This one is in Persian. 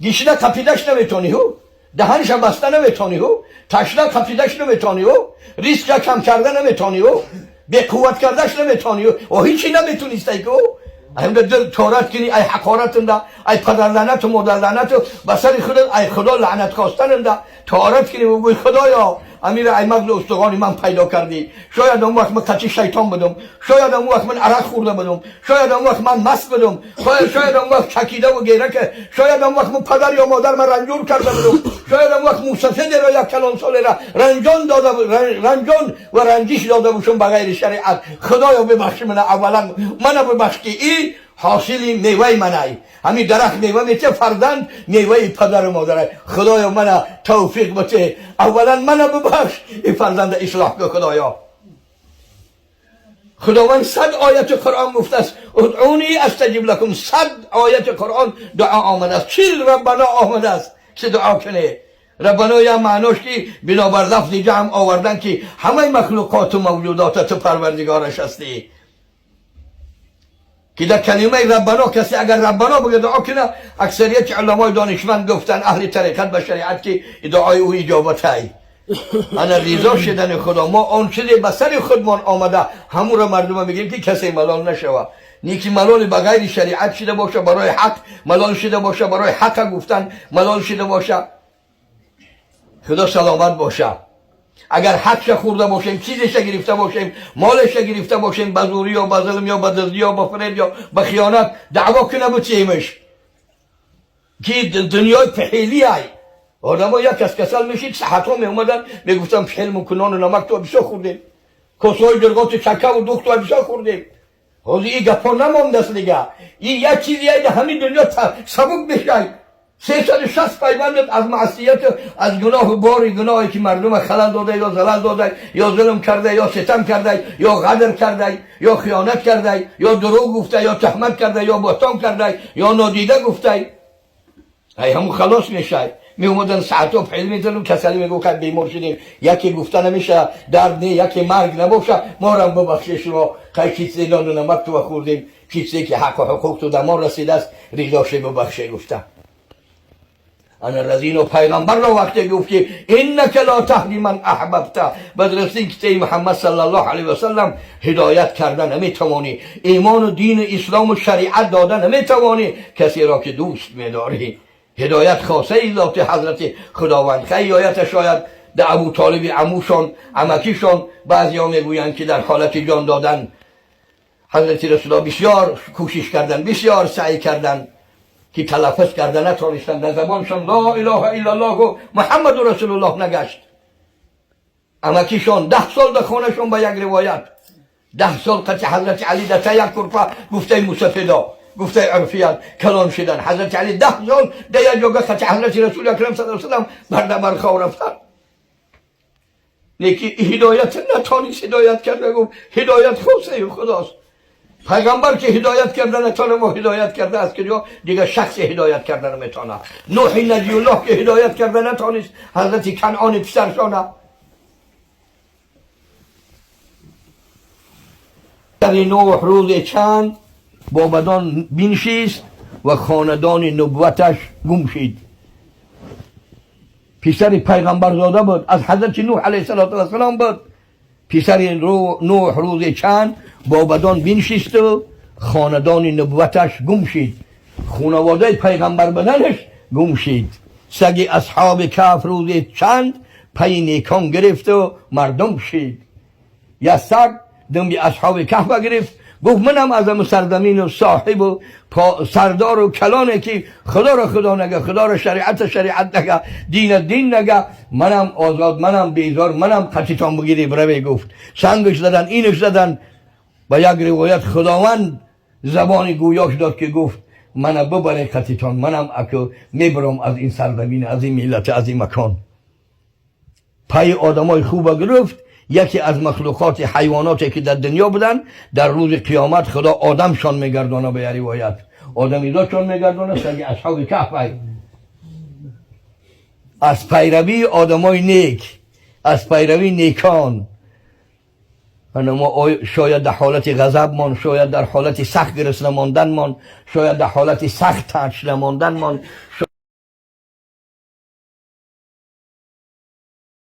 گیشیده کپیدش نمیتونی هو، دهنش بسته نمیتونی هو، تشنه کپیدش نمیتونی هو، ریسک کم کرده نمیتونی هو، به قوت کردش نمیتونی هو و هیچی نمیتونیستی که ایم دل تورات کنی ای حقارت انده ای پدر لعنت و مادر لعنت و بسر خودت ای خدا لعنت خواستن انده تورات کنی و بگوی خدایا امیر ای مغل استخوانی من پیدا کردی شاید اون وقت من قچی شیطان بدم شاید اون وقت من عرق خورده بدم شاید اون وقت من مست بدم شاید اون وقت چکیده و گیرکه شاید اون وقت من پدر یا مادر من رنجور کرده بدم شاید اون وقت موسفید را یک کلان ساله را رنجان و رنجش داده باشم بغیر شریعت خدایا ببخش من اولا من ببخش که ای حاصلی میوه منای همین درخت میوه میته فرزند میوه پدر و مادر خدایا من توفیق بده اولا من ببخش این فرزند اصلاح کن خدایا خداوند 100 آیت قرآن گفته است ادعونی استجیب لکم 100 آیت قرآن دعا آمده است 40 ربنا آمده است که دعا کنه ربنا یا معناش که بنابر لفظ جمع آوردن که همه مخلوقات و موجودات تو پروردگارش هستی که در کلمه ربنا کسی اگر ربنا بگه دعا کنه اکثریت علمای دانشمند گفتن اهل طریقت به شریعت که دعای او اجابت های انا رضا شدن خدا ما آن چیزی به سر خودمان آمده همون را مردم میگیم که کسی ملال نشوه نیکی ملال بغیر شریعت شده باشه برای حق ملال شده باشه برای حق گفتن ملال شده باشه خدا سلامت باشه اگر حقش خورده باشیم چیزش گرفته باشیم مالش گرفته باشیم به زوری یا به ظلم یا به دزدی یا به فریب یا به خیانت دعوا کنه بچیمش که دنیای پهیلی های آدم ها یک کسل میشید صحت ها می اومدن میگفتم پهل مکنان و نمک تو بسیار خوردیم کسای درگات چکه و دوخت تو بسیار خوردیم حاضر این گپا نمانده است دیگه این یک چیزی های همین دنیا سبک بشه 360 پیوند از معصیت از گناه باری گناهی که مردم خلل داده یا زلال داده یا ظلم کرده یا ستم کرده یا غدر کرده یا خیانت کرده یا دروغ گفته یا تهمت کرده یا بهتان کرده یا نادیده گفته ای همون خلاص میشه می اومدن ساعت و پهل میزنن کسلی میگو که بیمار شدیم یکی گفته نمیشه درد نه یکی مرگ نباشه ما را ببخشید شما که چیزی نان و نمک تو خوردیم چیزی که حق و حقوق تو در ما رسیده است رضاش ببخشید گفته انا رزین و پیغمبر را وقتی گفت که انک لا تهدی من احببت بدرستی که محمد صلی الله علیه و سلم هدایت کردن نمیتوانی ایمان و دین اسلام و شریعت دادن نمیتوانی کسی را که دوست میداری هدایت خاصه ای ذات حضرت خداوند خیلی آیت شاید در ابو طالب عموشان عمکیشان بعضی ها میگویند که در حالت جان دادن حضرت رسول الله بسیار کوشش کردن بسیار سعی کردن که تلفظ کردن نتونستن در زبانشان لا اله الا الله و محمد رسول الله نگشت امکیشان 10 سال در خانهشون به یک روایت 10 سال قطع حضرت علی در یک کرپا گفته موسفیدا گفته عرفیت کلام شدن حضرت علی 10 سال در یک جگه قطع حضرت رسول اکرم صلی الله علیه و سلم بر خواه رفتن نیکی هدایت نتونست هدایت کرده گفت هدایت خواسته خداست پیغمبر که هدایت کردن نتانه ما هدایت کرده است که دیگه شخص هدایت کردن نمیتونه نوح نبی الله که هدایت کردن نتانست حضرت کنعان پسرشانه در نوح روز چند با بدان بنشست و خاندان نبوتش گم شد پسر پیغمبر زاده بود از حضرت نوح علیه السلام بود پسر نوح روز چند با بدان بنشست و خاندان نبوتش گم شد خانواده پیغمبر بدنش گم شد سگ اصحاب کهف روز چند پی نیکان گرفت و مردم شد یا سگ دنبی اصحاب کهف گرفت گفت منم از سرزمین و صاحب و سردار و کلانه که خدا را خدا نگه خدا را شریعت نگه دین نگه منم آزاد منم بیزار منم قطیتان بگیری بروی گفت سنگش زدن اینش زدن با یک روایت خداوند زبان گویاش داد که گفت منم ببره قطیتان منم اکو میبرم از این سرزمین از این ملت از این مکان پای آدمای خوب گرفت یکی از مخلوقات حیواناتی که در دنیا بودن در روز قیامت خدا آدمشان میگردانه به روایت آدمیزادشان میگردانه سگ اصحاب کهف از پیروی آدمای نیک از پیروی نیکان ما شاید در حالت غضب من شاید در حالت سخت گرسنه ماندن من شاید در حالت سخت ترش ماندن من